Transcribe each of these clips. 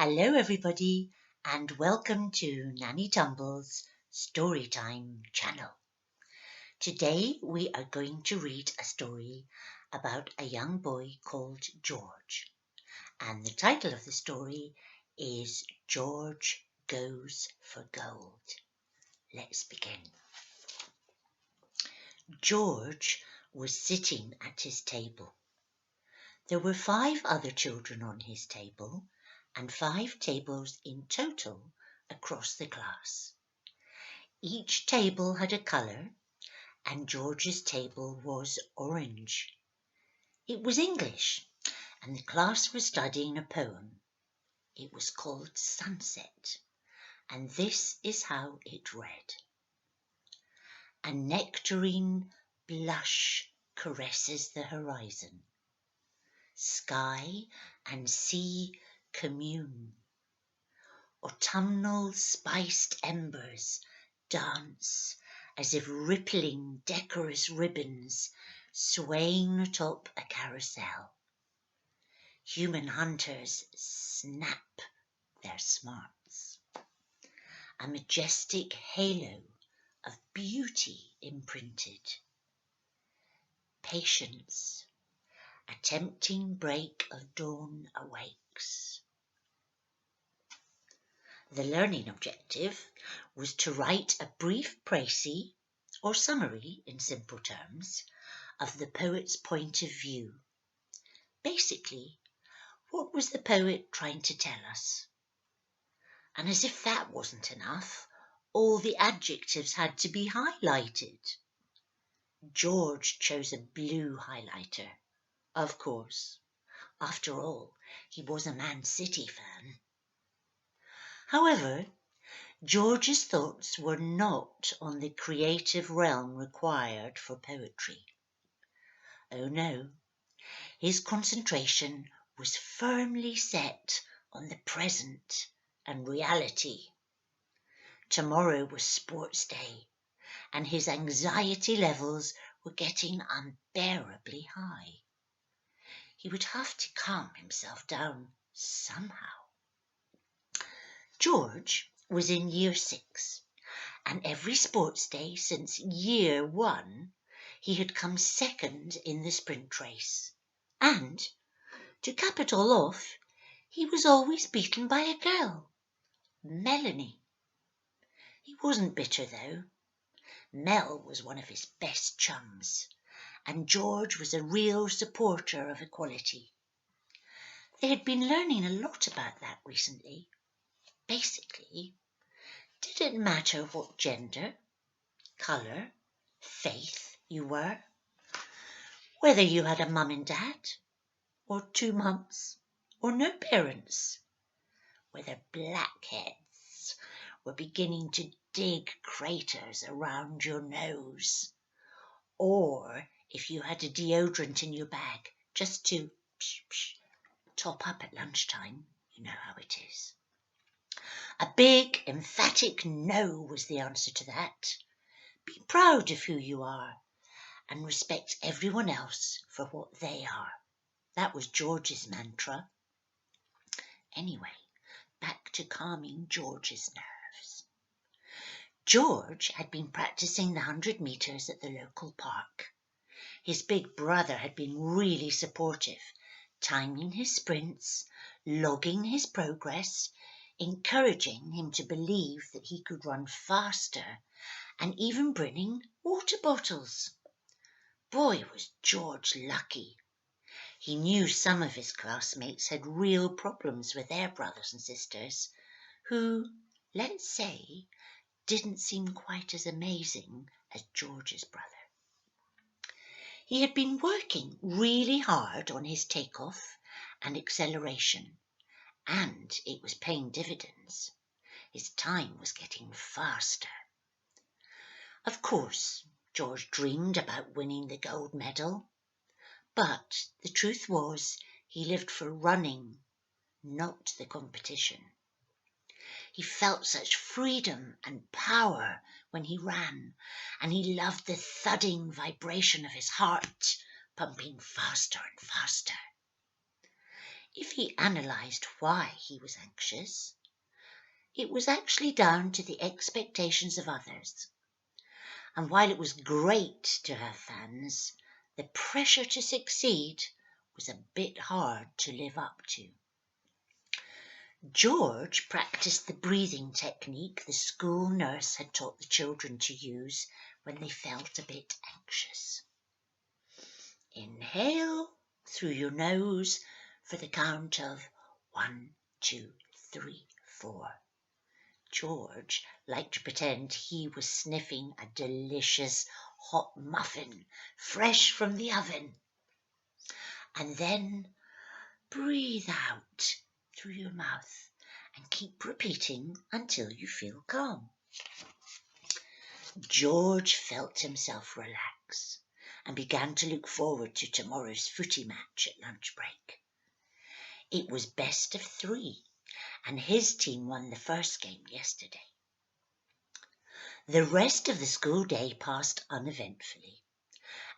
Hello everybody and welcome to Nanny Tumble's Storytime channel. Today we are going to read a story about a young boy called George, and the title of the story is George Goes for Gold. Let's begin. George was sitting at his table. There were 5 other children on his table and 5 tables in total across the class. Each table had a colour, and George's table was orange. It was English, and the class was studying a poem. It was called Sunset, and this is how it read. A nectarine blush caresses the horizon. Sky and sea commune. Autumnal spiced embers dance as if rippling decorous ribbons swaying atop a carousel. Human hunters snap their smarts. A majestic halo of beauty imprinted. Patience, a tempting break of dawn awakes. The learning objective was to write a brief précis, or summary in simple terms, of the poet's point of view. Basically, what was the poet trying to tell us? And as if that wasn't enough, all the adjectives had to be highlighted. George chose a blue highlighter, of course. After all, he was a Man City fan. However, George's thoughts were not on the creative realm required for poetry. Oh no, his concentration was firmly set on the present and reality. Tomorrow was sports day, and his anxiety levels were getting unbearably high. He would have to calm himself down somehow. George was in year 6, and every sports day since year 1 he had come second in the sprint race. And, to cap it all off, he was always beaten by a girl, Melanie. He wasn't bitter though. Mel was one of his best chums, and George was a real supporter of equality. They had been learning a lot about that recently. Basically, did it matter what gender, colour, faith you were? Whether you had a mum and dad, or 2 mums, or no parents? Whether blackheads were beginning to dig craters around your nose? Or if you had a deodorant in your bag just to top up at lunchtime? You know how it is. A big, emphatic no was the answer to that. Be proud of who you are and respect everyone else for what they are. That was George's mantra. Anyway, back to calming George's nerves. George had been practicing the 100 metres at the local park. His big brother had been really supportive, timing his sprints, logging his progress, encouraging him to believe that he could run faster, and even bringing water bottles. Boy, was George lucky. He knew some of his classmates had real problems with their brothers and sisters, who, let's say, didn't seem quite as amazing as George's brother. He had been working really hard on his takeoff and acceleration, and it was paying dividends. His time was getting faster. Of course, George dreamed about winning the gold medal, but the truth was he lived for running, not the competition. He felt such freedom and power when he ran, and he loved the thudding vibration of his heart pumping faster and faster. If he analysed why he was anxious, it was actually down to the expectations of others. And while it was great to have fans, the pressure to succeed was a bit hard to live up to. George practiced the breathing technique the school nurse had taught the children to use when they felt a bit anxious. Inhale through your nose for the count of 1, 2, 3, 4. George liked to pretend he was sniffing a delicious hot muffin fresh from the oven. And then breathe out through your mouth and keep repeating until you feel calm. George felt himself relax and began to look forward to tomorrow's footy match at lunch break. It was best of 3, and his team won the first game yesterday. The rest of the school day passed uneventfully,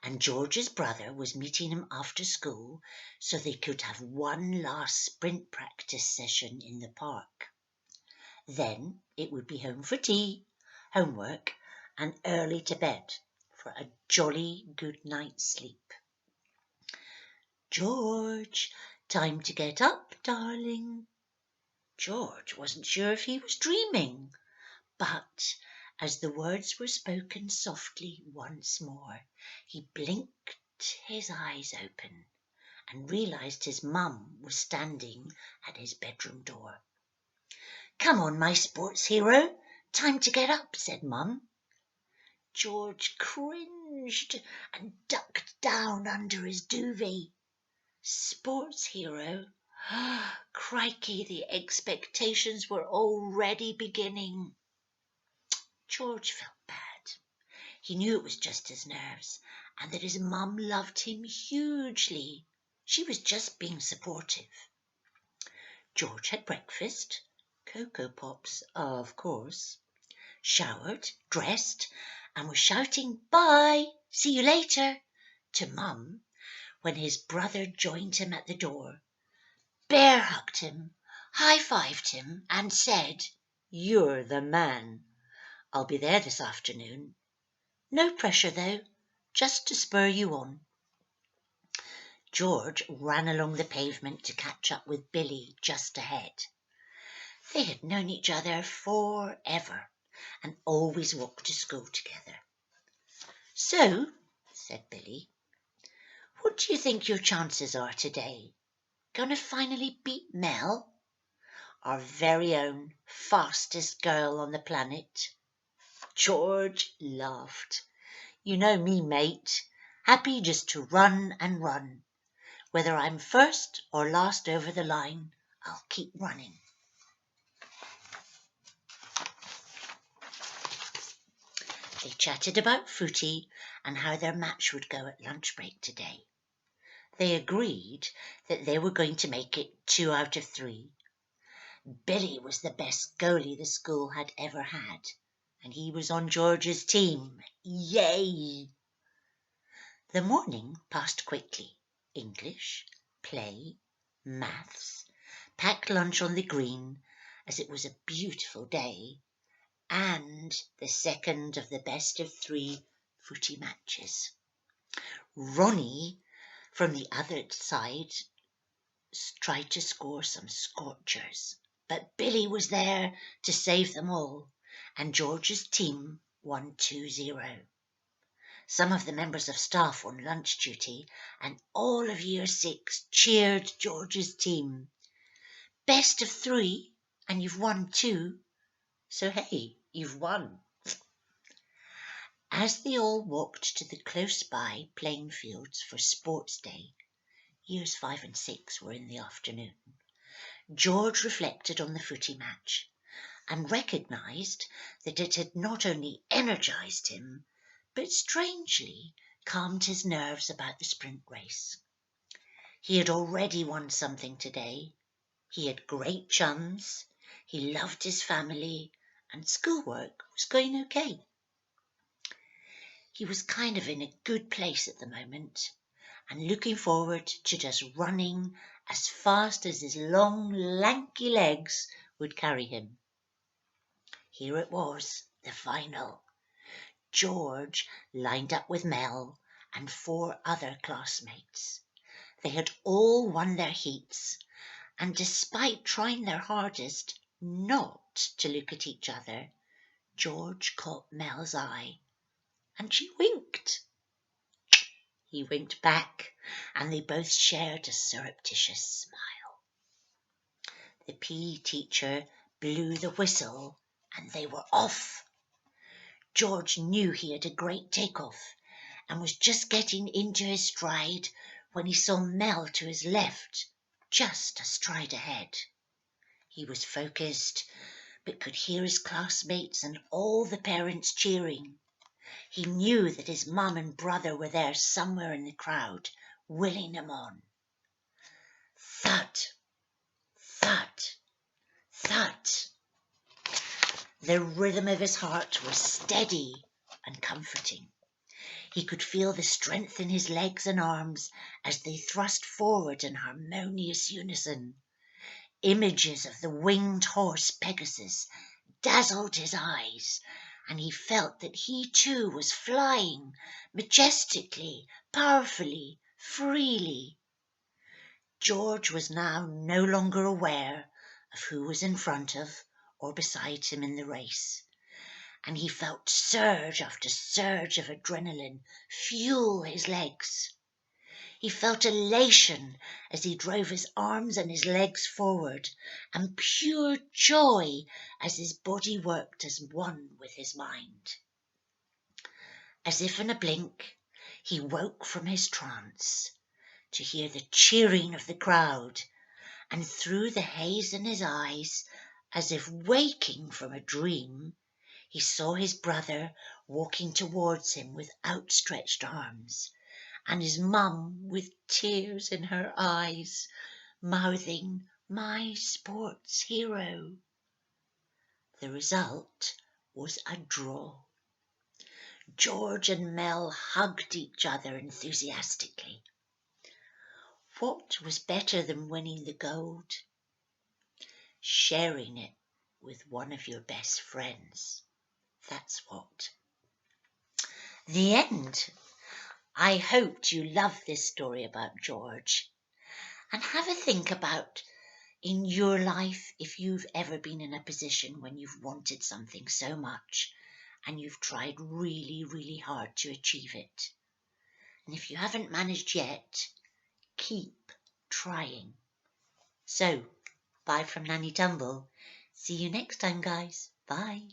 and George's brother was meeting him after school so they could have one last sprint practice session in the park. Then it would be home for tea, homework, and early to bed for a jolly good night's sleep. George, time to get up, darling. George wasn't sure if he was dreaming, but as the words were spoken softly once more, he blinked his eyes open and realised his mum was standing at his bedroom door. "Come on, my sports hero, time to get up," said Mum. George cringed and ducked down under his duvet. Sports hero? Crikey, the expectations were already beginning. George felt bad. He knew it was just his nerves and that his mum loved him hugely. She was just being supportive. George had breakfast, Cocoa Pops, of course, showered, dressed, and was shouting "Bye, see you later" to Mum when his brother joined him at the door, bear hugged him, high-fived him, and said, "You're the man. I'll be there this afternoon. No pressure, though, just to spur you on." George ran along the pavement to catch up with Billy just ahead. They had known each other forever and always walked to school together. "So," said Billy, "what do you think your chances are today? Going to finally beat Mel, our very own fastest girl on the planet?" George laughed. "You know me, mate. Happy just to run and run. Whether I'm first or last over the line, I'll keep running." They chatted about footy and how their match would go at lunch break today. They agreed that they were going to make it 2 out of 3. Billy was the best goalie the school had ever had, and he was on George's team. Yay! The morning passed quickly. English, play, maths, packed lunch on the green, as it was a beautiful day, and the second of the best of 3 footy matches. Ronnie, from the other side, tried to score some scorchers, but Billy was there to save them all, and George's team won 2-0. Some of the members of staff on lunch duty and all of Year 6 cheered George's team. Best of 3, and you've won 2, so hey, you've won. As they all walked to the close-by playing fields for sports day, Years 5 and 6 were in the afternoon, George reflected on the footy match and recognised that it had not only energised him, but strangely calmed his nerves about the sprint race. He had already won something today. He had great chums, he loved his family, and schoolwork was going okay. He was kind of in a good place at the moment and looking forward to just running as fast as his long, lanky legs would carry him. Here it was, the final. George lined up with Mel and 4 other classmates. They had all won their heats, and despite trying their hardest not to look at each other, George caught Mel's eye, and she winked. He winked back, and they both shared a surreptitious smile. The PE teacher blew the whistle, and they were off. George knew he had a great take-off, and was just getting into his stride when he saw Mel to his left, just a stride ahead. He was focused, but could hear his classmates and all the parents cheering. He knew that his mum and brother were there somewhere in the crowd, willing him on. Thud, thud, thud. The rhythm of his heart was steady and comforting. He could feel the strength in his legs and arms as they thrust forward in harmonious unison. Images of the winged horse Pegasus dazzled his eyes, and he felt that he too was flying majestically, powerfully, freely. George was now no longer aware of who was in front of or beside him in the race, and he felt surge after surge of adrenaline fuel his legs. He felt elation as he drove his arms and his legs forward, and pure joy as his body worked as one with his mind. As if in a blink, he woke from his trance to hear the cheering of the crowd, and through the haze in his eyes, as if waking from a dream, he saw his brother walking towards him with outstretched arms, and his mum with tears in her eyes, mouthing, "My sports hero." The result was a draw. George and Mel hugged each other enthusiastically. What was better than winning the gold? Sharing it with one of your best friends. That's what. The end. I hoped you loved this story about George. And have a think about in your life if you've ever been in a position when you've wanted something so much and you've tried really, really hard to achieve it. And if you haven't managed yet, keep trying. So, bye from Nanny Tumble. See you next time, guys. Bye.